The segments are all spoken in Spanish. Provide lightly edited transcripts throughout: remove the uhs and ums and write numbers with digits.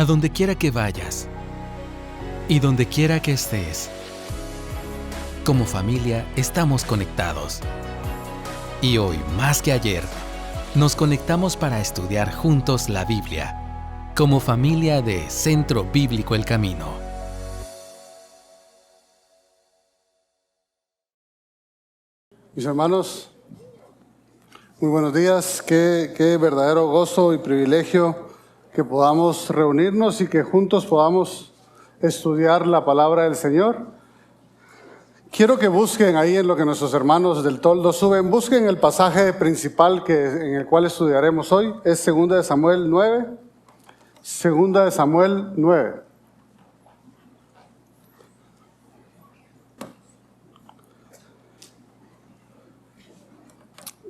a donde quiera que vayas y donde quiera que estés. Como familia estamos conectados. Y hoy, más que ayer, nos conectamos para estudiar juntos la Biblia, como familia de Centro Bíblico El Camino. Mis hermanos, muy buenos días. Qué verdadero gozo y privilegio que podamos reunirnos y que juntos podamos estudiar la palabra del Señor. Quiero que busquen ahí en lo que nuestros hermanos del toldo suben, busquen el pasaje principal en el cual estudiaremos hoy. Es 2 de Samuel 9. 2 de Samuel 9.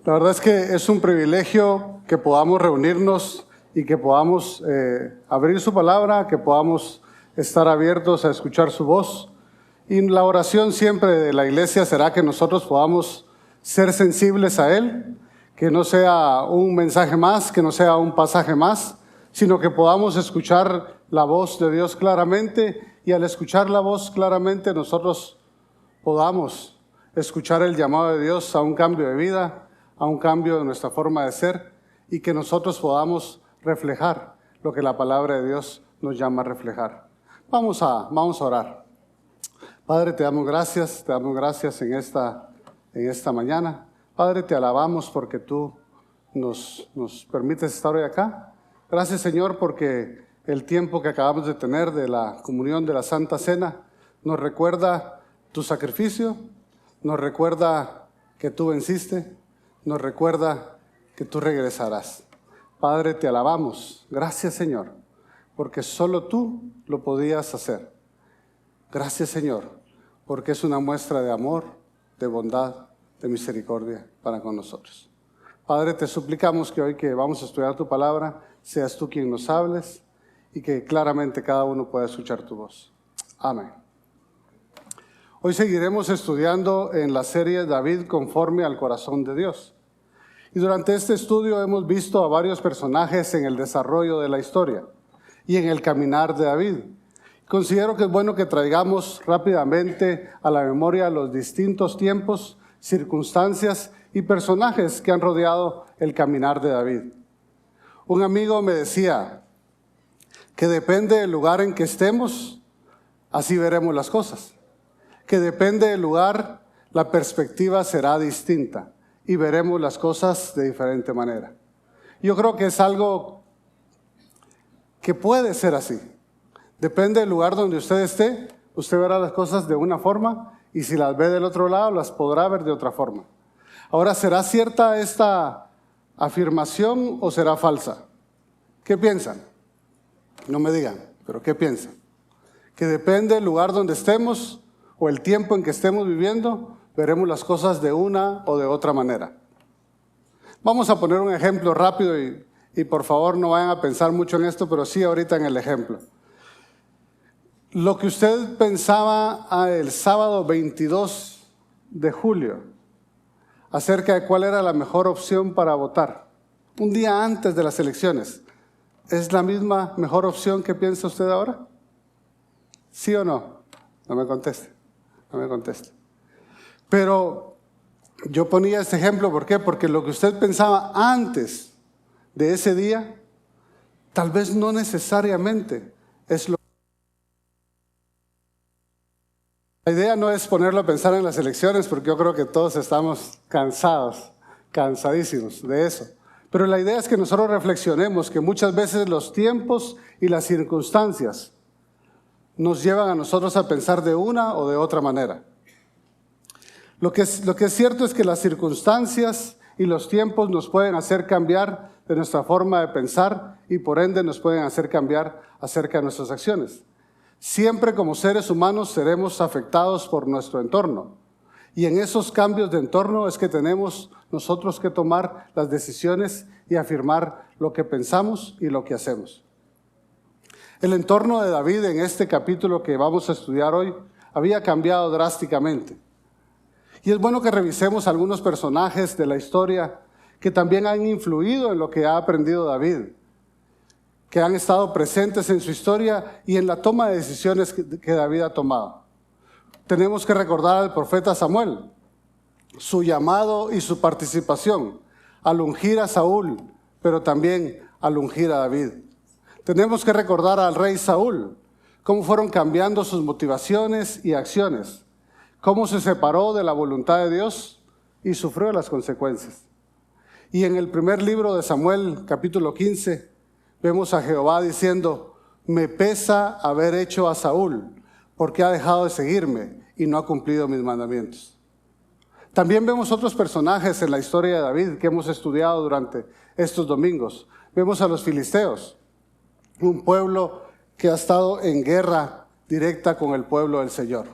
La verdad es que es un privilegio que podamos reunirnos y que podamos abrir su palabra, que podamos estar abiertos a escuchar su voz. Y la oración siempre de la iglesia será que nosotros podamos ser sensibles a Él, que no sea un mensaje más, que no sea un pasaje más, sino que podamos escuchar la voz de Dios claramente, y al escuchar la voz claramente nosotros podamos escuchar el llamado de Dios a un cambio de vida, a un cambio de nuestra forma de ser, y que nosotros podamos reflejar lo que la palabra de Dios nos llama a reflejar. Vamos a orar. Padre, te damos gracias en esta mañana. Padre, te alabamos porque tú nos permites estar hoy acá. Gracias, Señor, porque el tiempo que acabamos de tener de la comunión de la Santa Cena nos recuerda tu sacrificio, nos recuerda que tú venciste, nos recuerda que tú regresarás. Padre, te alabamos. Gracias, Señor, porque solo tú lo podías hacer. Gracias, Señor, porque es una muestra de amor, de bondad, de misericordia para con nosotros. Padre, te suplicamos que hoy que vamos a estudiar tu palabra, seas tú quien nos hables y que claramente cada uno pueda escuchar tu voz. Amén. Hoy seguiremos estudiando en la serie David conforme al corazón de Dios. Y durante este estudio hemos visto a varios personajes en el desarrollo de la historia y en el caminar de David. Considero que es bueno que traigamos rápidamente a la memoria los distintos tiempos, circunstancias y personajes que han rodeado el caminar de David. Un amigo me decía que depende del lugar en que estemos, así veremos las cosas. Que depende del lugar, la perspectiva será distinta y veremos las cosas de diferente manera. Yo creo que es algo que puede ser así. Depende del lugar donde usted esté, usted verá las cosas de una forma y si las ve del otro lado, las podrá ver de otra forma. Ahora, ¿será cierta esta afirmación o será falsa? ¿Qué piensan? No me digan, pero ¿qué piensan? Que depende del lugar donde estemos o el tiempo en que estemos viviendo, veremos las cosas de una o de otra manera. Vamos a poner un ejemplo rápido y por favor no vayan a pensar mucho en esto, pero sí ahorita en el ejemplo. Lo que usted pensaba el sábado 22 de julio acerca de cuál era la mejor opción para votar, un día antes de las elecciones, ¿es la misma mejor opción que piensa usted ahora? ¿Sí o no? No me conteste. Pero yo ponía este ejemplo, ¿por qué? Porque lo que usted pensaba antes de ese día, tal vez no necesariamente es lo. La idea no es ponerlo a pensar en las elecciones, porque yo creo que todos estamos cansadísimos de eso. Pero la idea es que nosotros reflexionemos que muchas veces los tiempos y las circunstancias nos llevan a nosotros a pensar de una o de otra manera. Lo que es cierto es que las circunstancias y los tiempos nos pueden hacer cambiar de nuestra forma de pensar y por ende nos pueden hacer cambiar acerca de nuestras acciones. Siempre como seres humanos seremos afectados por nuestro entorno. Y en esos cambios de entorno es que tenemos nosotros que tomar las decisiones y afirmar lo que pensamos y lo que hacemos. El entorno de David en este capítulo que vamos a estudiar hoy había cambiado drásticamente. Y es bueno que revisemos algunos personajes de la historia que también han influido en lo que ha aprendido David, que han estado presentes en su historia y en la toma de decisiones que David ha tomado. Tenemos que recordar al profeta Samuel, su llamado y su participación al ungir a Saúl, pero también al ungir a David. Tenemos que recordar al rey Saúl, cómo fueron cambiando sus motivaciones y acciones, cómo se separó de la voluntad de Dios y sufrió las consecuencias. Y en el primer libro de Samuel, capítulo 15, vemos a Jehová diciendo: me pesa haber hecho a Saúl, porque ha dejado de seguirme y no ha cumplido mis mandamientos. También vemos otros personajes en la historia de David que hemos estudiado durante estos domingos. Vemos a los filisteos, un pueblo que ha estado en guerra directa con el pueblo del Señor.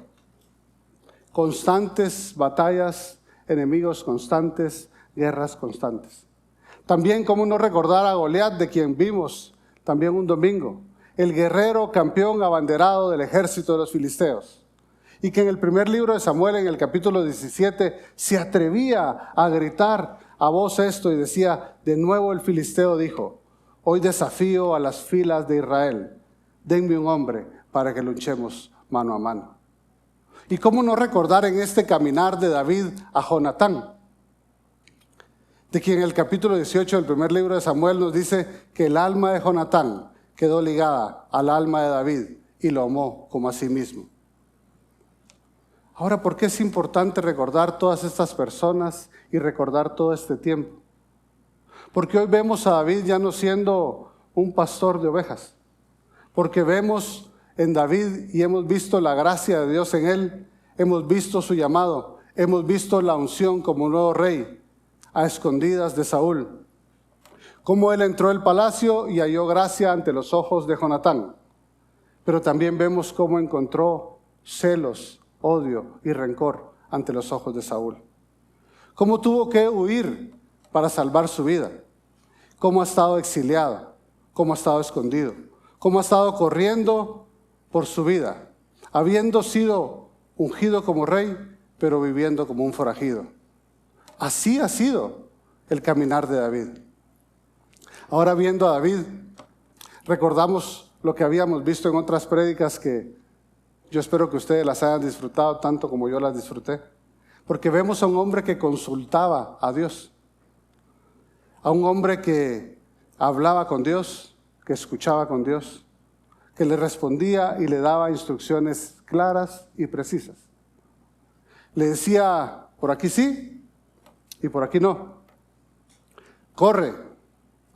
Constantes batallas, enemigos constantes, guerras constantes. También, cómo no recordar a Goliat, de quien vimos también un domingo, el guerrero campeón abanderado del ejército de los filisteos. Y que en el primer libro de Samuel, en el capítulo 17, se atrevía a gritar a voz esto y decía: de nuevo el filisteo dijo: hoy desafío a las filas de Israel, denme un hombre para que luchemos mano a mano. Y cómo no recordar en este caminar de David a Jonatán, de quien en el capítulo 18 del primer libro de Samuel nos dice que el alma de Jonatán quedó ligada al alma de David y lo amó como a sí mismo. Ahora, ¿por qué es importante recordar todas estas personas y recordar todo este tiempo? Porque hoy vemos a David ya no siendo un pastor de ovejas, porque vemos en David y hemos visto la gracia de Dios en él, hemos visto su llamado, hemos visto la unción como nuevo rey a escondidas de Saúl, cómo él entró al palacio y halló gracia ante los ojos de Jonatán, pero también vemos cómo encontró celos, odio y rencor ante los ojos de Saúl. Cómo tuvo que huir para salvar su vida. Cómo ha estado exiliado. Cómo ha estado escondido. Cómo ha estado corriendo por su vida. Habiendo sido ungido como rey, pero viviendo como un forajido. Así ha sido el caminar de David. Ahora, viendo a David, recordamos lo que habíamos visto en otras prédicas que yo espero que ustedes las hayan disfrutado tanto como yo las disfruté, porque vemos a un hombre que consultaba a Dios, a un hombre que hablaba con Dios, que escuchaba con Dios, que le respondía y le daba instrucciones claras y precisas. Le decía: por aquí sí y por aquí no. Corre,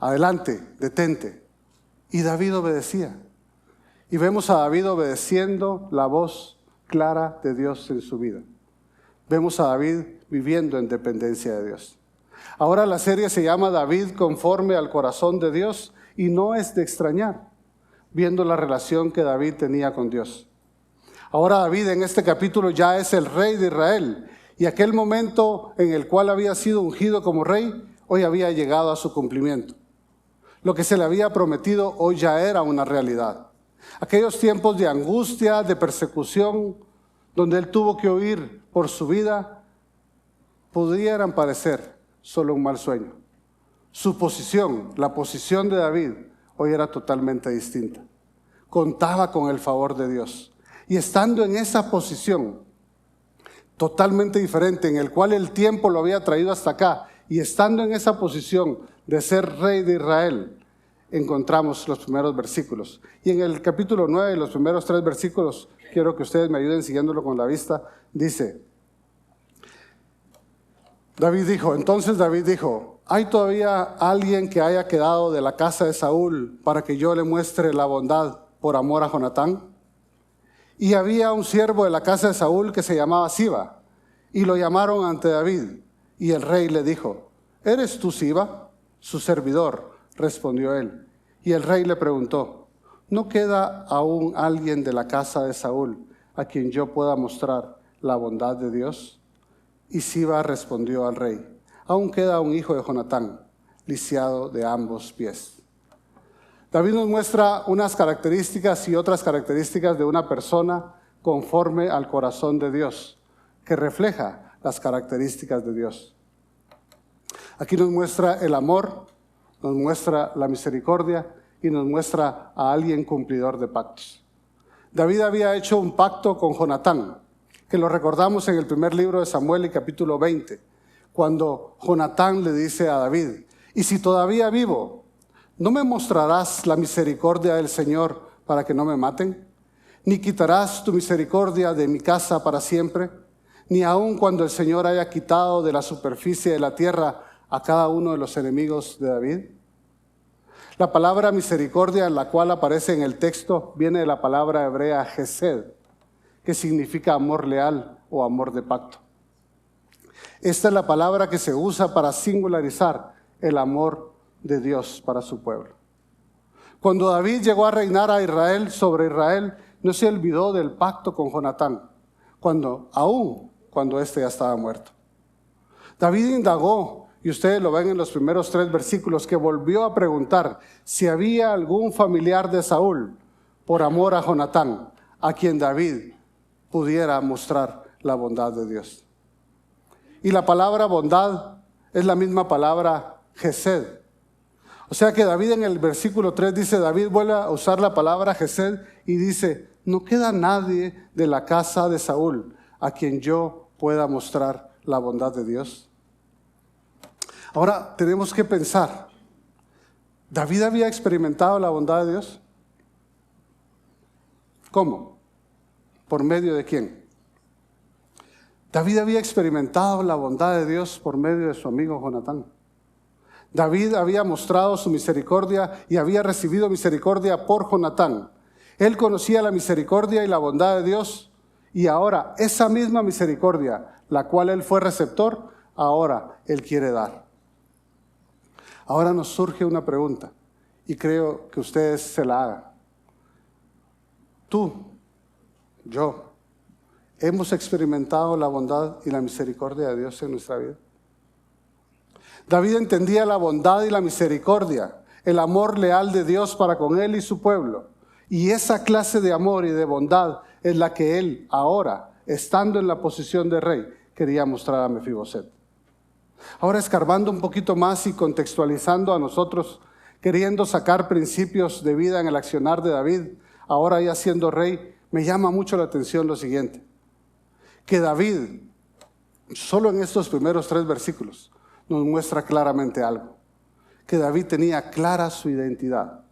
adelante, detente. Y David obedecía. Y vemos a David obedeciendo la voz clara de Dios en su vida. Vemos a David viviendo en dependencia de Dios. Ahora la serie se llama David conforme al corazón de Dios, y no es de extrañar, viendo la relación que David tenía con Dios. Ahora David en este capítulo ya es el rey de Israel, y aquel momento en el cual había sido ungido como rey, hoy había llegado a su cumplimiento. Lo que se le había prometido hoy ya era una realidad. Aquellos tiempos de angustia, de persecución, donde él tuvo que huir por su vida, pudieran parecer solo un mal sueño. Su posición, la posición de David, hoy era totalmente distinta. Contaba con el favor de Dios. Y estando en esa posición totalmente diferente, en el cual el tiempo lo había traído hasta acá, y estando en esa posición de ser rey de Israel, encontramos los primeros versículos. Y en el capítulo 9, los primeros 3 versículos, quiero que ustedes me ayuden siguiéndolo con la vista, dice: entonces David dijo: ¿hay todavía alguien que haya quedado de la casa de Saúl para que yo le muestre la bondad por amor a Jonatán? Y había un siervo de la casa de Saúl que se llamaba Siba, y lo llamaron ante David. Y el rey le dijo: ¿eres tú Siba? Su servidor, respondió él. Y el rey le preguntó: ¿no queda aún alguien de la casa de Saúl a quien yo pueda mostrar la bondad de Dios? Y Siba respondió al rey: aún queda un hijo de Jonatán, lisiado de ambos pies. David nos muestra unas características y otras características de una persona conforme al corazón de Dios, que refleja las características de Dios. Aquí nos muestra el amor, nos muestra la misericordia y nos muestra a alguien cumplidor de pactos. David había hecho un pacto con Jonatán, que lo recordamos en el primer libro de Samuel y capítulo 20, cuando Jonatán le dice a David: y si todavía vivo, ¿no me mostrarás la misericordia del Señor para que no me maten? ¿Ni quitarás tu misericordia de mi casa para siempre? Ni aun cuando el Señor haya quitado de la superficie de la tierra a cada uno de los enemigos de David. La palabra misericordia, en la cual aparece en el texto, viene de la palabra hebrea hesed, que significa amor leal o amor de pacto. Esta es la palabra que se usa para singularizar el amor de Dios para su pueblo. Cuando David llegó a reinar a Israel, sobre Israel, no se olvidó del pacto con Jonatán, cuando éste ya estaba muerto. David indagó, y ustedes lo ven en los primeros 3 versículos, que volvió a preguntar si había algún familiar de Saúl, por amor a Jonatán, a quien David pudiera mostrar la bondad de Dios. Y la palabra bondad es la misma palabra hesed. O sea que David en el versículo 3 dice, David vuelve a usar la palabra hesed y dice: no queda nadie de la casa de Saúl a quien yo pueda mostrar la bondad de Dios. Ahora tenemos que pensar, ¿David había experimentado la bondad de Dios? ¿Cómo? ¿Por medio de quién? David había experimentado la bondad de Dios por medio de su amigo Jonatán. David había mostrado su misericordia y había recibido misericordia por Jonatán. Él conocía la misericordia y la bondad de Dios, y ahora esa misma misericordia, la cual él fue receptor, ahora él quiere dar. Ahora nos surge una pregunta, y creo que ustedes se la hagan. Tú, yo, ¿hemos experimentado la bondad y la misericordia de Dios en nuestra vida? David entendía la bondad y la misericordia, el amor leal de Dios para con él y su pueblo. Y esa clase de amor y de bondad es la que él ahora, estando en la posición de rey, quería mostrar a Mefiboset. Ahora, escarbando un poquito más y contextualizando a nosotros, queriendo sacar principios de vida en el accionar de David, ahora ya siendo rey, me llama mucho la atención lo siguiente: que David, solo en estos primeros 3 versículos, nos muestra claramente algo: que David tenía clara su identidad,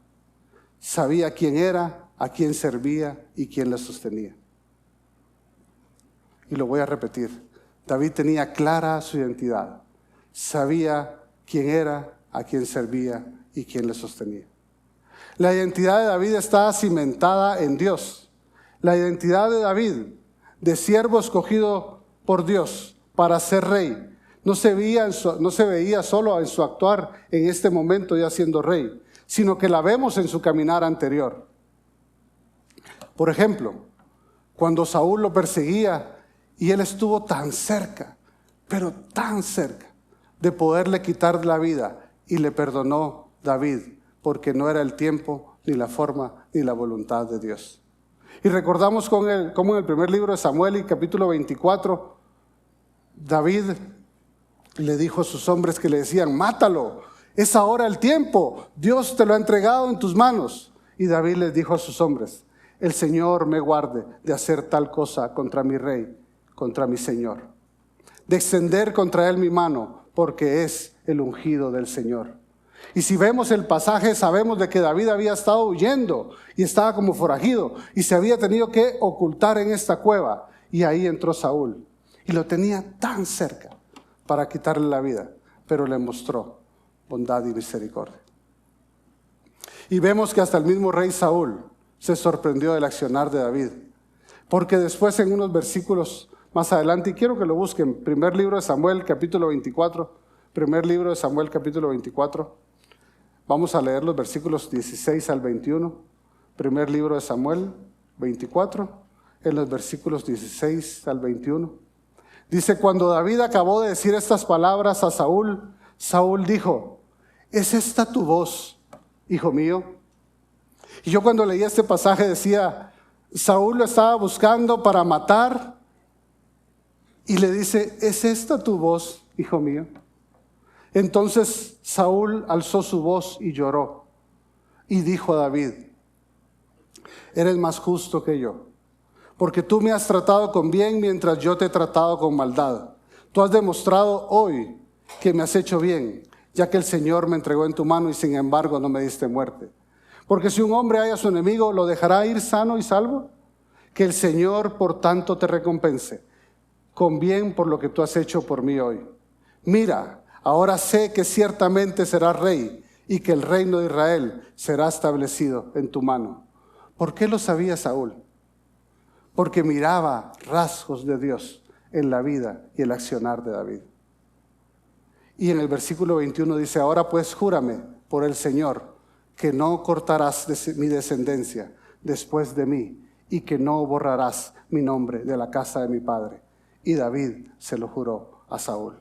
sabía quién era, a quién servía y quién le sostenía. Y lo voy a repetir: David tenía clara su identidad, sabía quién era, a quién servía y quién le sostenía. La identidad de David está cimentada en Dios. La identidad de David, de siervo escogido por Dios para ser rey, no se veía solo en su actuar en este momento ya siendo rey, sino que la vemos en su caminar anterior. Por ejemplo, cuando Saúl lo perseguía y él estuvo tan cerca, pero tan cerca, de poderle quitar la vida, y le perdonó David, porque no era el tiempo, ni la forma, ni la voluntad de Dios. Y recordamos cómo en el primer libro de Samuel, y capítulo 24, David le dijo a sus hombres que le decían: mátalo, es ahora el tiempo, Dios te lo ha entregado en tus manos. Y David les dijo a sus hombres: el Señor me guarde de hacer tal cosa contra mi rey, contra mi Señor, de extender contra él mi mano, porque es el ungido del Señor. Y si vemos el pasaje, sabemos de que David había estado huyendo y estaba como forajido y se había tenido que ocultar en esta cueva, y ahí entró Saúl y lo tenía tan cerca para quitarle la vida, pero le mostró bondad y misericordia. Y vemos que hasta el mismo rey Saúl se sorprendió del accionar de David, porque después, en unos versículos más adelante, y quiero que lo busquen, primer libro de Samuel, capítulo 24, primer libro de Samuel, capítulo 24, vamos a leer los versículos 16 al 21, primer libro de Samuel, 24, en los versículos 16 al 21. Dice: cuando David acabó de decir estas palabras a Saúl, Saúl dijo: ¿es esta tu voz, hijo mío? Y yo cuando leí este pasaje decía, Saúl lo estaba buscando para matar, y le dice: ¿es esta tu voz, hijo mío? Entonces Saúl alzó su voz y lloró. y dijo a David: eres más justo que yo, porque tú me has tratado con bien mientras yo te he tratado con maldad. Tú has demostrado hoy que me has hecho bien, ya que el Señor me entregó en tu mano y sin embargo no me diste muerte. Porque si un hombre halla a su enemigo, ¿lo dejará ir sano y salvo? Que el Señor por tanto te recompense con bien por lo que tú has hecho por mí hoy. Mira, ahora sé que ciertamente serás rey y que el reino de Israel será establecido en tu mano. ¿Por qué lo sabía Saúl? Porque miraba rasgos de Dios en la vida y el accionar de David. Y en el versículo 21 dice: ahora pues júrame por el Señor que no cortarás mi descendencia después de mí y que no borrarás mi nombre de la casa de mi padre. Y David se lo juró a Saúl.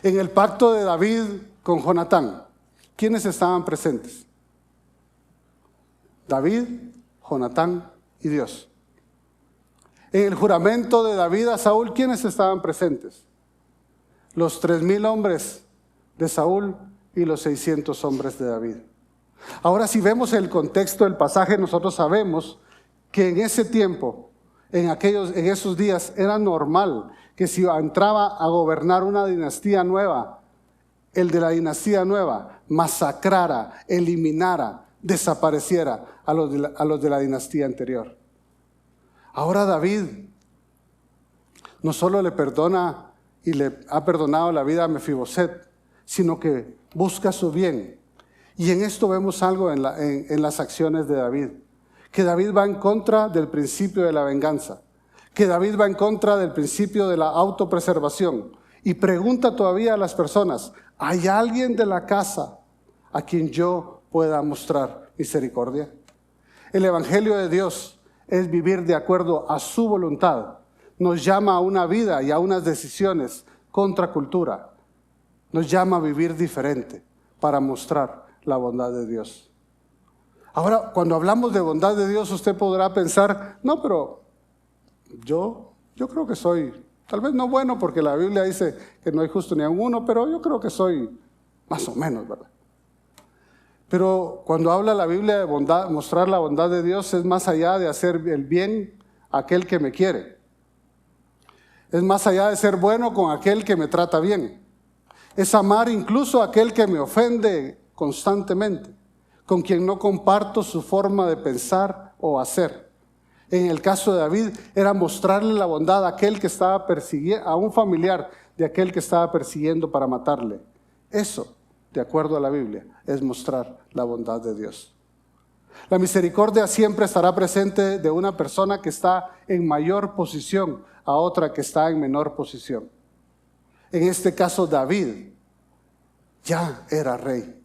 En el pacto de David con Jonatán, ¿quiénes estaban presentes? David, Jonatán y Dios. En el juramento de David a Saúl, ¿quiénes estaban presentes? Los 3,000 hombres de Saúl y los 600 hombres de David. Ahora, si vemos el contexto del pasaje, nosotros sabemos que en ese tiempo, en esos días, era normal que si entraba a gobernar una dinastía nueva, el de la dinastía nueva masacrara, eliminara, desapareciera a los de la dinastía anterior. Ahora David no solo le perdona y le ha perdonado la vida a Mefiboset, sino que busca su bien. Y en esto vemos algo en las acciones de David, que David va en contra del principio de la venganza, que David va en contra del principio de la autopreservación, y pregunta todavía a las personas: ¿hay alguien de la casa a quien yo pueda mostrar misericordia? El Evangelio de Dios es vivir de acuerdo a su voluntad. Nos llama a una vida y a unas decisiones contra cultura. Nos llama a vivir diferente para mostrar la bondad de Dios. Ahora, cuando hablamos de bondad de Dios, usted podrá pensar: no, pero yo creo que soy, tal vez no bueno, porque la Biblia dice que no hay justo ni aun uno, pero yo creo que soy más o menos, ¿verdad? Pero cuando habla la Biblia de bondad, mostrar la bondad de Dios, es más allá de hacer el bien a aquel que me quiere. Es más allá de ser bueno con aquel que me trata bien. Es amar incluso a aquel que me ofende constantemente, con quien no comparto su forma de pensar o hacer. En el caso de David, era mostrarle la bondad a aquel que estaba persiguiendo, a un familiar de aquel que estaba persiguiendo para matarle. Eso, de acuerdo a la Biblia, es mostrar la bondad de Dios. La misericordia siempre estará presente de una persona que está en mayor posición a otra que está en menor posición. En este caso, David ya era rey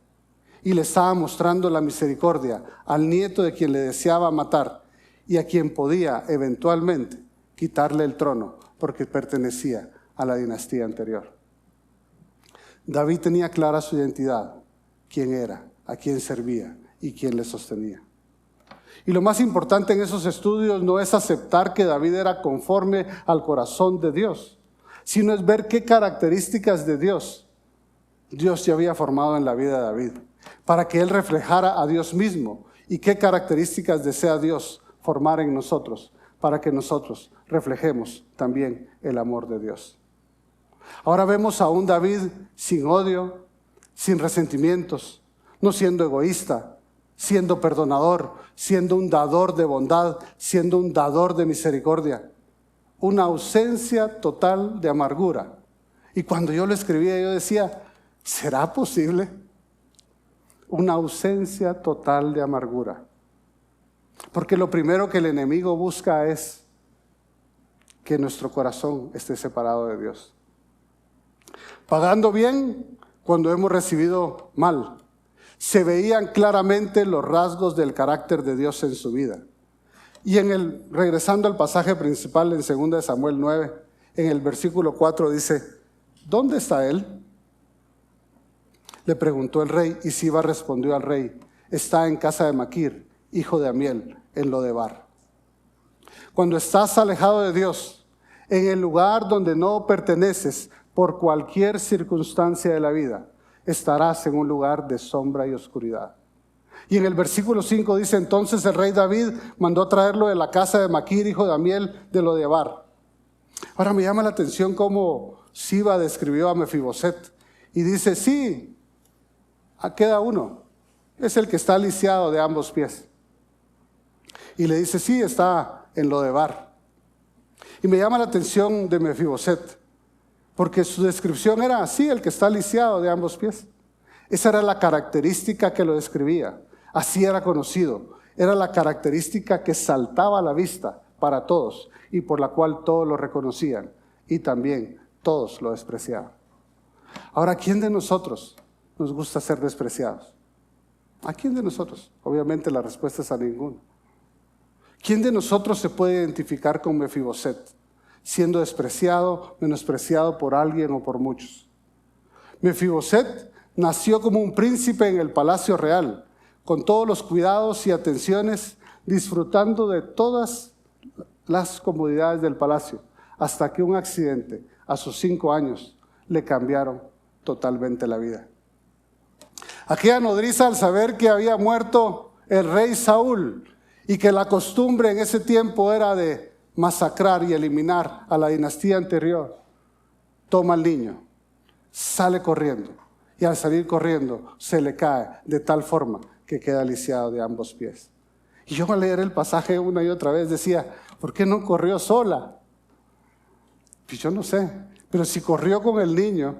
y le estaba mostrando la misericordia al nieto de quien le deseaba matar y a quien podía eventualmente quitarle el trono porque pertenecía a la dinastía anterior. David tenía clara su identidad, quién era, a quién servía y quién le sostenía. Y lo más importante en esos estudios no es aceptar que David era conforme al corazón de Dios, sino es ver qué características de Dios ya había formado en la vida de David, para que él reflejara a Dios mismo, y qué características desea Dios formar en nosotros, para que nosotros reflejemos también el amor de Dios. Ahora vemos a un David sin odio, sin resentimientos, no siendo egoísta, siendo perdonador, siendo un dador de bondad, siendo un dador de misericordia. Una ausencia total de amargura. Y cuando yo lo escribía, yo decía: ¿será posible? Una ausencia total de amargura. Porque lo primero que el enemigo busca es que nuestro corazón esté separado de Dios. Pagando bien cuando hemos recibido mal. Se veían claramente los rasgos del carácter de Dios en su vida. Y regresando al pasaje principal en 2 Samuel 9, en el versículo 4 dice: ¿dónde está él? Le preguntó el rey, y Siba respondió al rey: está en casa de Maquir, hijo de Amiel, en Lodebar. Cuando estás alejado de Dios, en el lugar donde no perteneces por cualquier circunstancia de la vida, estarás en un lugar de sombra y oscuridad. Y en el versículo 5 dice, entonces el rey David mandó traerlo de la casa de Maquir, hijo de Amiel, de Lodebar. Ahora me llama la atención cómo Siba describió a Mefiboset. Y dice, sí, queda uno. Es el que está lisiado de ambos pies. Y le dice, sí, está en Lodebar. Y me llama la atención de Mefiboset, porque su descripción era así, el que está lisiado de ambos pies. Esa era la característica que lo describía. Así era conocido. Era la característica que saltaba a la vista para todos y por la cual todos lo reconocían y también todos lo despreciaban. Ahora, ¿a quién de nosotros nos gusta ser despreciados? ¿A quién de nosotros? Obviamente la respuesta es a ninguno. ¿Quién de nosotros se puede identificar con Mefiboset, siendo despreciado, menospreciado por alguien o por muchos? Mefiboset nació como un príncipe en el palacio real, con todos los cuidados y atenciones, disfrutando de todas las comodidades del palacio, hasta que un accidente a sus 5 años le cambiaron totalmente la vida. Aquella nodriza, al saber que había muerto el rey Saúl y que la costumbre en ese tiempo era de masacrar y eliminar a la dinastía anterior, toma al niño, sale corriendo y al salir corriendo se le cae de tal forma que queda lisiado de ambos pies. Y yo al leer el pasaje una y otra vez decía, ¿por qué no corrió sola? Pues yo no sé, pero si corrió con el niño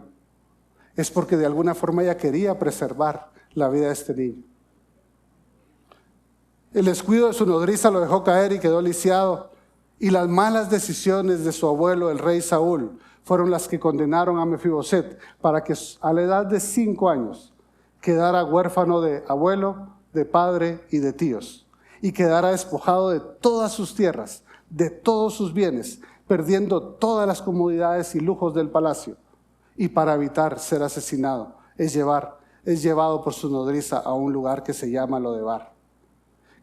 es porque de alguna forma ella quería preservar la vida de este niño. El descuido de su nodriza lo dejó caer y quedó lisiado, y las malas decisiones de su abuelo, el rey Saúl, fueron las que condenaron a Mefiboset para que a la edad de 5 años quedara huérfano de abuelo, de padre y de tíos, y quedara despojado de todas sus tierras, de todos sus bienes, perdiendo todas las comodidades y lujos del palacio. Y para evitar ser asesinado, es llevado por su nodriza a un lugar que se llama Lodebar,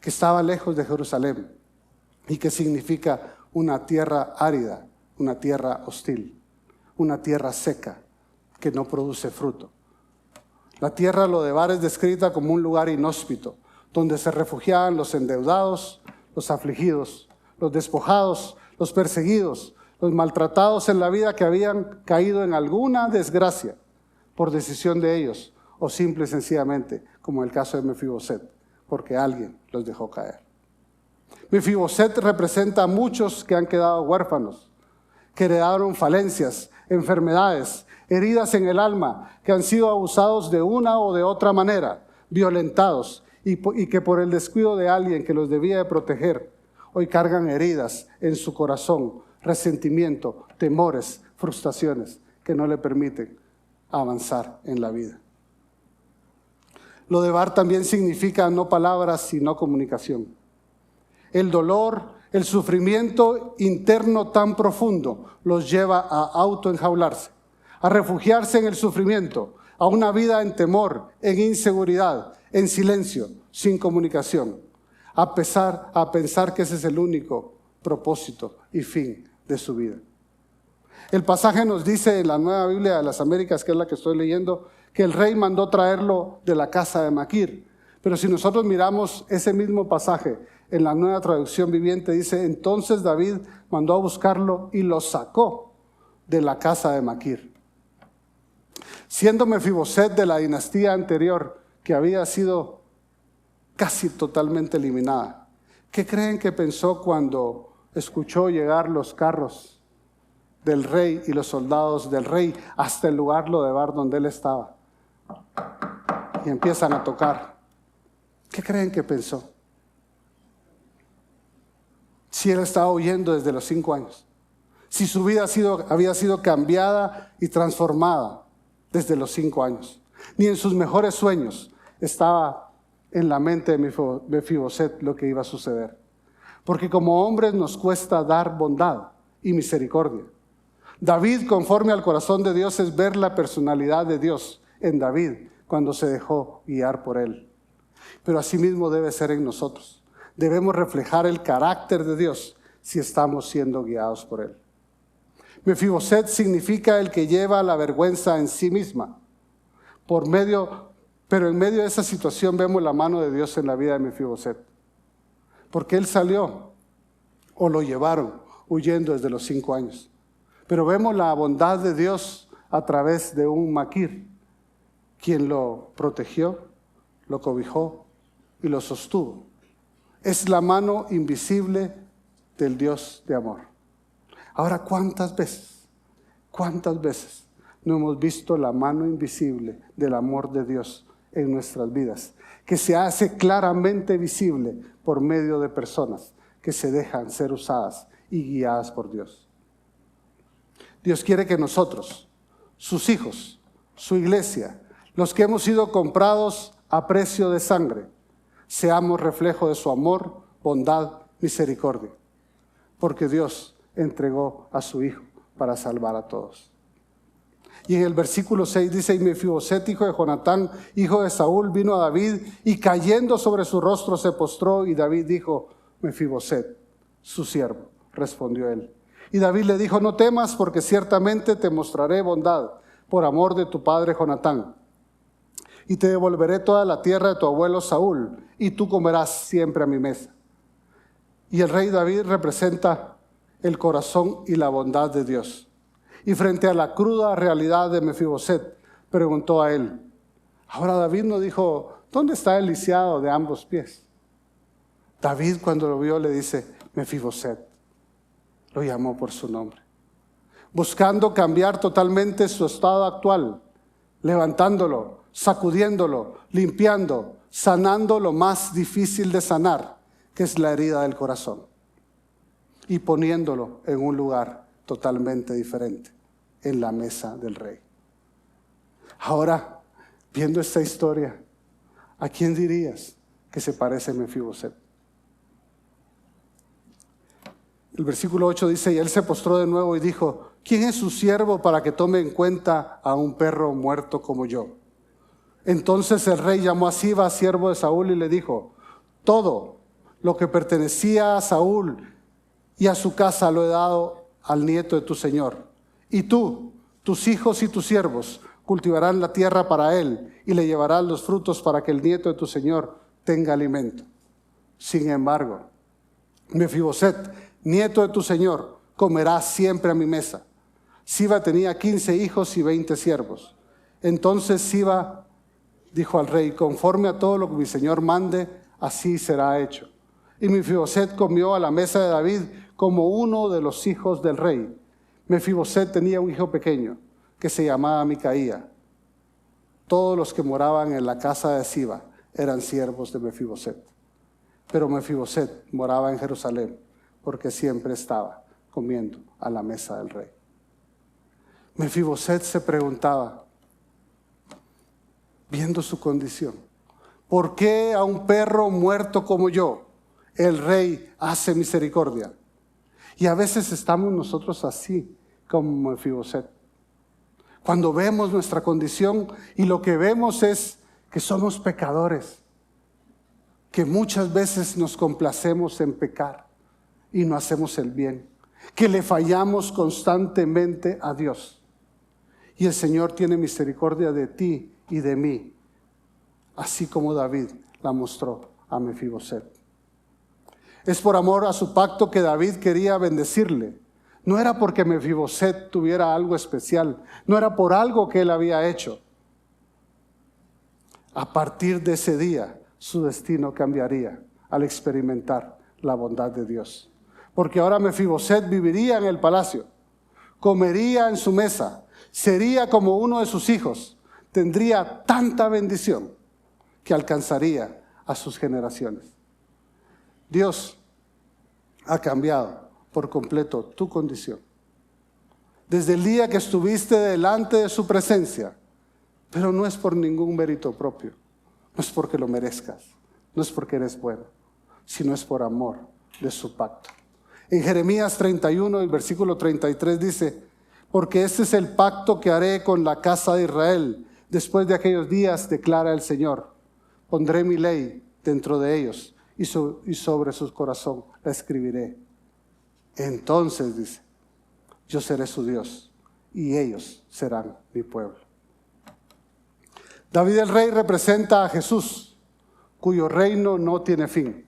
que estaba lejos de Jerusalén y que significa una tierra árida, una tierra hostil, una tierra seca que no produce fruto. La tierra Lodebar es descrita como un lugar inhóspito, donde se refugiaban los endeudados, los afligidos, los despojados, los perseguidos, los maltratados en la vida que habían caído en alguna desgracia por decisión de ellos o simple y sencillamente, como en el caso de Mefiboset, porque alguien los dejó caer. Mefiboset representa a muchos que han quedado huérfanos, que heredaron falencias, enfermedades, heridas en el alma, que han sido abusados de una o de otra manera, violentados, y que por el descuido de alguien que los debía de proteger, hoy cargan heridas en su corazón, resentimiento, temores, frustraciones que no le permiten avanzar en la vida. Lodebar también significa no palabras, sino comunicación. El dolor, el sufrimiento interno tan profundo los lleva a autoenjaularse, a refugiarse en el sufrimiento, a una vida en temor, en inseguridad, en silencio, sin comunicación, a pensar que ese es el único propósito y fin de su vida. El pasaje nos dice en la Nueva Biblia de las Américas, que es la que estoy leyendo, que el rey mandó traerlo de la casa de Maquir. Pero si nosotros miramos ese mismo pasaje en la Nueva Traducción Viviente, dice, entonces David mandó a buscarlo y lo sacó de la casa de Maquir. Siendo Mefiboset de la dinastía anterior, que había sido casi totalmente eliminada, ¿qué creen que pensó cuando escuchó llegar los carros del rey y los soldados del rey hasta el lugar Lodebar donde él estaba? Y empiezan a tocar. ¿Qué creen que pensó? Si él estaba huyendo desde los 5 años, si su vida había sido cambiada y transformada desde los 5 años, ni en sus mejores sueños estaba en la mente de Mefiboset lo que iba a suceder. Porque como hombres nos cuesta dar bondad y misericordia. David, conforme al corazón de Dios, es ver la personalidad de Dios en David cuando se dejó guiar por él. Pero asimismo debe ser en nosotros. Debemos reflejar el carácter de Dios si estamos siendo guiados por él. Mefiboset significa el que lleva la vergüenza en sí misma. Por medio Pero en medio de esa situación vemos la mano de Dios en la vida de Mefiboset. Porque él salió o lo llevaron huyendo desde los 5 años. Pero vemos la bondad de Dios a través de un maquir, quien lo protegió, lo cobijó y lo sostuvo. Es la mano invisible del Dios de amor. Ahora, ¿cuántas veces no hemos visto la mano invisible del amor de Dios en nuestras vidas, que se hace claramente visible por medio de personas que se dejan ser usadas y guiadas por Dios? Dios quiere que nosotros, sus hijos, su iglesia, los que hemos sido comprados a precio de sangre, seamos reflejo de su amor, bondad, misericordia, porque Dios entregó a su Hijo para salvar a todos. Y en el versículo 6 dice: y Mefiboset, hijo de Jonatán, hijo de Saúl, vino a David, y cayendo sobre su rostro se postró, y David dijo: Mefiboset, su siervo. Respondió él. Y David le dijo: no temas, porque ciertamente te mostraré bondad por amor de tu padre Jonatán, y te devolveré toda la tierra de tu abuelo Saúl, y tú comerás siempre a mi mesa. Y el rey David representa el corazón y la bondad de Dios. Y frente a la cruda realidad de Mefiboset, preguntó a él. Ahora David no dijo: ¿dónde está el lisiado de ambos pies? David, cuando lo vio, le dice: Mefiboset. Lo llamó por su nombre, buscando cambiar totalmente su estado actual, levantándolo, sacudiéndolo, limpiando, sanando lo más difícil de sanar, que es la herida del corazón, y poniéndolo en un lugar totalmente diferente, en la mesa del rey. Ahora, viendo esta historia, ¿a quién dirías que se parece a Mefiboset? El versículo 8 dice: y él se postró de nuevo y dijo: ¿quién es su siervo para que tome en cuenta a un perro muerto como yo? Entonces el rey llamó a Siba, siervo de Saúl, y le dijo: todo lo que pertenecía a Saúl y a su casa lo he dado al nieto de tu señor. Y tú, tus hijos y tus siervos cultivarán la tierra para él, y le llevarán los frutos para que el nieto de tu señor tenga alimento. Sin embargo, Mefiboset, nieto de tu señor, comerá siempre a mi mesa. Siba tenía 15 hijos y 20 siervos. Entonces Siba dijo al rey: conforme a todo lo que mi señor mande, así será hecho. Y Mefiboset comió a la mesa de David como uno de los hijos del rey. Mefiboset tenía un hijo pequeño que se llamaba Micaía. Todos los que moraban en la casa de Siba eran siervos de Mefiboset. Pero Mefiboset moraba en Jerusalén, porque siempre estaba comiendo a la mesa del rey. Mefiboset se preguntaba, viendo su condición: ¿por qué a un perro muerto como yo el rey hace misericordia? Y a veces estamos nosotros así como Mefiboset. Cuando vemos nuestra condición y lo que vemos es que somos pecadores, que muchas veces nos complacemos en pecar y no hacemos el bien, que le fallamos constantemente a Dios. Y el Señor tiene misericordia de ti y de mí, así como David la mostró a Mefiboset. Es por amor a su pacto que David quería bendecirle. No era porque Mefiboset tuviera algo especial, no era por algo que él había hecho. A partir de ese día, su destino cambiaría al experimentar la bondad de Dios. Porque ahora Mefiboset viviría en el palacio, comería en su mesa, sería como uno de sus hijos, tendría tanta bendición que alcanzaría a sus generaciones. Dios ha cambiado por completo tu condición. Desde el día que estuviste delante de su presencia, pero no es por ningún mérito propio, no es porque lo merezcas, no es porque eres bueno, sino es por amor de su pacto. En Jeremías 31, el versículo 33 dice: porque este es el pacto que haré con la casa de Israel después de aquellos días, declara el Señor. Pondré mi ley dentro de ellos y sobre su corazón la escribiré. Entonces, dice, yo seré su Dios y ellos serán mi pueblo. David el rey representa a Jesús, cuyo reino no tiene fin,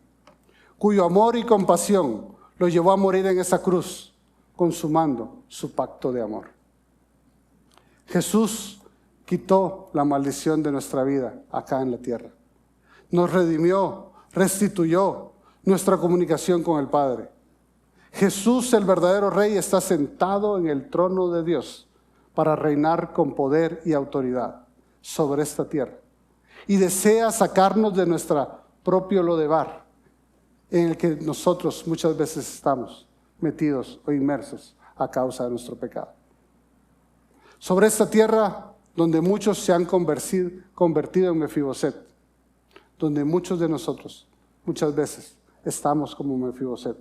cuyo amor y compasión lo llevó a morir en esa cruz, consumando su pacto de amor. Jesús quitó la maldición de nuestra vida acá en la tierra. Nos redimió, restituyó nuestra comunicación con el Padre. Jesús, el verdadero Rey, está sentado en el trono de Dios para reinar con poder y autoridad sobre esta tierra. Y desea sacarnos de nuestro propio lodevar, en el que nosotros muchas veces estamos metidos o inmersos a causa de nuestro pecado. Sobre esta tierra donde muchos se han convertido en Mefiboset, donde muchos de nosotros muchas veces estamos como Mefiboset,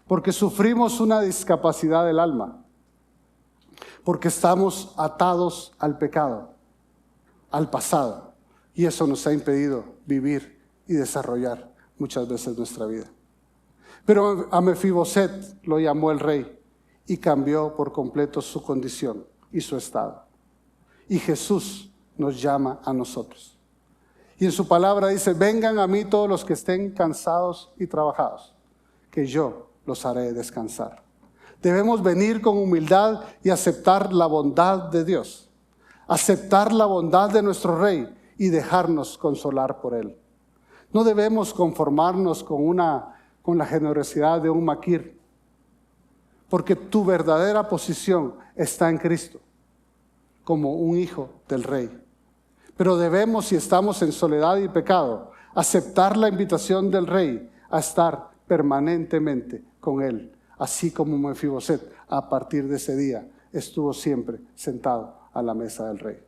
porque sufrimos una discapacidad del alma, porque estamos atados al pecado, al pasado, y eso nos ha impedido vivir y desarrollar muchas veces nuestra vida. Pero a Mefiboset lo llamó el rey y cambió por completo su condición y su estado. Y Jesús nos llama a nosotros. Y en su palabra dice: vengan a mí todos los que estén cansados y trabajados, que yo los haré descansar. Debemos venir con humildad y aceptar la bondad de Dios, aceptar la bondad de nuestro Rey y dejarnos consolar por Él. No debemos conformarnos con la generosidad de un maquir, porque tu verdadera posición está en Cristo, como un hijo del Rey. Pero debemos, si estamos en soledad y pecado, aceptar la invitación del Rey a estar permanentemente con Él, así como Mefiboset a partir de ese día estuvo siempre sentado a la mesa del Rey.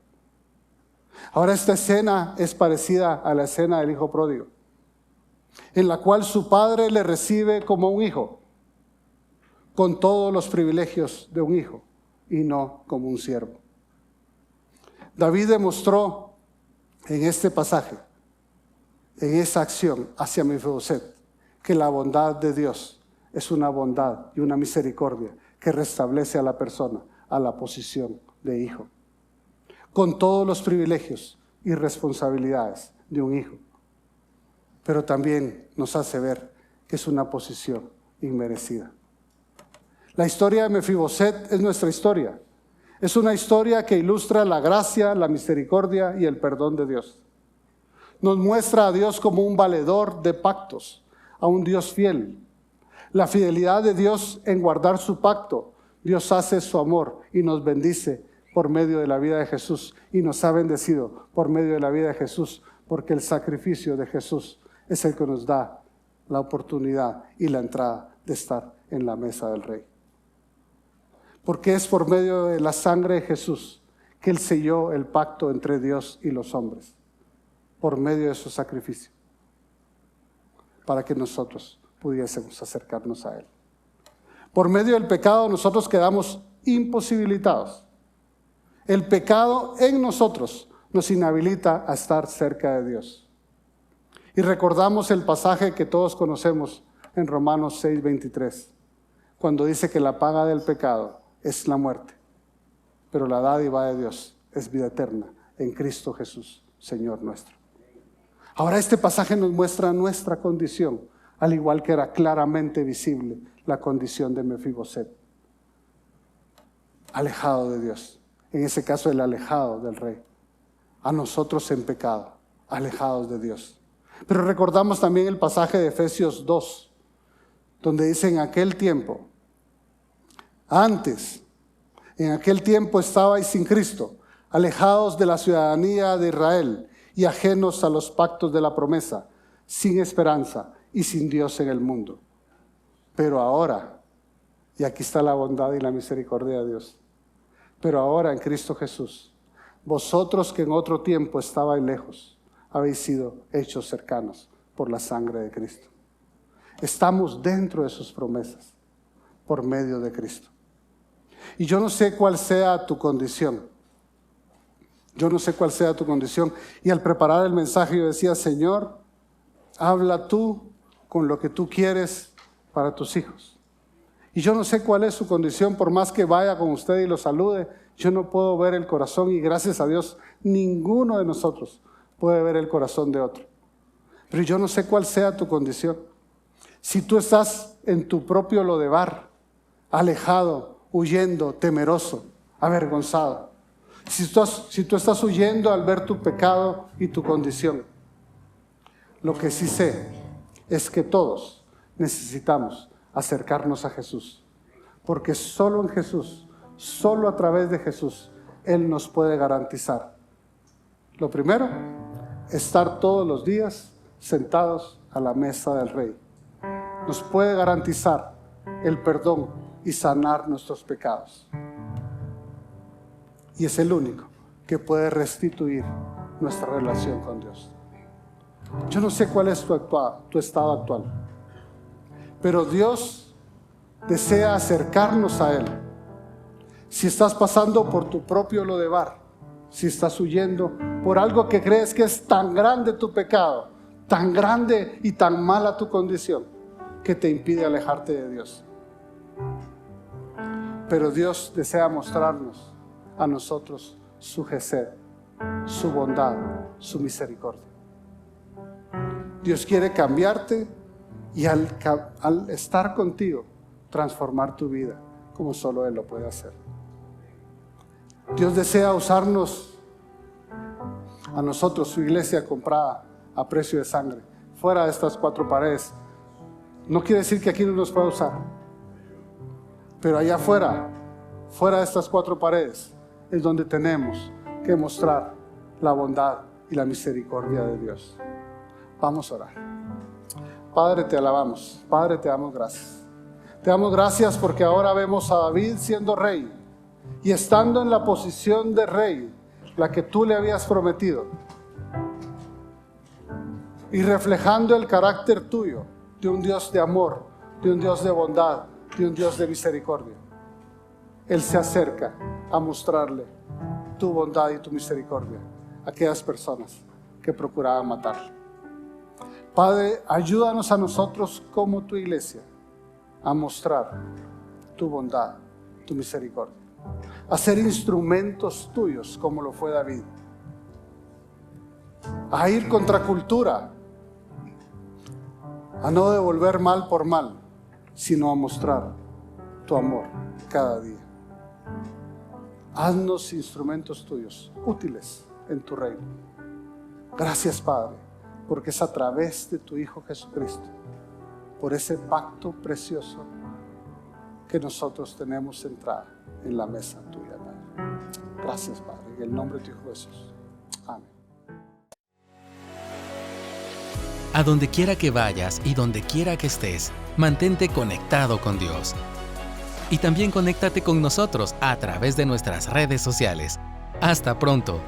Ahora esta escena es parecida a la escena del hijo pródigo, en la cual su padre le recibe como un hijo, con todos los privilegios de un hijo y no como un siervo. David demostró en este pasaje, en esa acción hacia Mefiboset, que la bondad de Dios es una bondad y una misericordia que restablece a la persona a la posición de hijo, con todos los privilegios y responsabilidades de un hijo. Pero también nos hace ver que es una posición inmerecida. La historia de Mefiboset es nuestra historia. Es una historia que ilustra la gracia, la misericordia y el perdón de Dios. Nos muestra a Dios como un valedor de pactos, a un Dios fiel. La fidelidad de Dios en guardar su pacto. Dios hace su amor y nos bendice por medio de la vida de Jesús. Y nos ha bendecido por medio de la vida de Jesús, porque el sacrificio de Jesús es el que nos da la oportunidad y la entrada de estar en la mesa del Rey. Porque es por medio de la sangre de Jesús que Él selló el pacto entre Dios y los hombres, por medio de su sacrificio, para que nosotros pudiésemos acercarnos a Él. Por medio del pecado nosotros quedamos imposibilitados. El pecado en nosotros nos inhabilita a estar cerca de Dios. Y recordamos el pasaje que todos conocemos en Romanos 6:23, cuando dice que la paga del pecado es la muerte, pero la dádiva de Dios es vida eterna en Cristo Jesús, Señor nuestro. Ahora este pasaje nos muestra nuestra condición, al igual que era claramente visible la condición de Mefiboset, alejado de Dios, en ese caso el alejado del Rey, a nosotros en pecado, alejados de Dios. Pero recordamos también el pasaje de Efesios 2, donde dice: en aquel tiempo, en aquel tiempo estabais sin Cristo, alejados de la ciudadanía de Israel y ajenos a los pactos de la promesa, sin esperanza y sin Dios en el mundo. Pero ahora, y aquí está la bondad y la misericordia de Dios, pero ahora en Cristo Jesús, vosotros que en otro tiempo estabais lejos, habéis sido hechos cercanos por la sangre de Cristo. Estamos dentro de sus promesas por medio de Cristo. Y yo no sé cuál sea tu condición. Yo no sé cuál sea tu condición. Y al preparar el mensaje yo decía: Señor, habla tú con lo que tú quieres para tus hijos. Y yo no sé cuál es su condición, por más que vaya con usted y lo salude, yo no puedo ver el corazón y gracias a Dios ninguno de nosotros puede ver el corazón de otro. Pero yo no sé cuál sea tu condición. Si tú estás en tu propio Lodebar, alejado, huyendo, temeroso, avergonzado. Si tú estás huyendo al ver tu pecado y tu condición. Lo que sí sé es que todos necesitamos acercarnos a Jesús. Porque solo en Jesús, solo a través de Jesús, Él nos puede garantizar. Lo primero, estar todos los días sentados a la mesa del Rey. Nos puede garantizar el perdón y sanar nuestros pecados. Y es el único que puede restituir nuestra relación con Dios. Yo no sé cuál es tu estado actual, pero Dios desea acercarnos a Él. Si estás pasando por tu propio Lodebar, si estás huyendo por algo que crees que es tan grande tu pecado, tan grande y tan mala tu condición, que te impide alejarte de Dios. Pero Dios desea mostrarnos a nosotros su gesed, su bondad, su misericordia. Dios quiere cambiarte y al estar contigo, transformar tu vida como solo Él lo puede hacer. Dios desea usarnos a nosotros, su iglesia comprada a precio de sangre, fuera de estas 4 paredes. No quiere decir que aquí no nos pueda usar, pero allá afuera, fuera de estas 4 paredes, es donde tenemos que mostrar la bondad y la misericordia de Dios. Vamos a orar. Padre, te alabamos. Padre, te damos gracias. Te damos gracias porque ahora vemos a David siendo rey y estando en la posición de rey, la que tú le habías prometido, y reflejando el carácter tuyo de un Dios de amor, de un Dios de bondad, de un Dios de misericordia. Él se acerca a mostrarle tu bondad y tu misericordia a aquellas personas que procuraban matarle. Padre, ayúdanos a nosotros como tu iglesia a mostrar tu bondad, tu misericordia, a ser instrumentos tuyos como lo fue David, a ir contra cultura, a no devolver mal por mal, sino a mostrar tu amor cada día. Haznos instrumentos tuyos, útiles en tu reino. Gracias, Padre, porque es a través de tu Hijo Jesucristo, por ese pacto precioso, que nosotros tenemos entrada en la mesa tuya, Padre. Gracias, Padre, en el nombre de tu Hijo Jesús. Amén. A donde quiera que vayas y donde quiera que estés, mantente conectado con Dios. Y también conéctate con nosotros a través de nuestras redes sociales. Hasta pronto.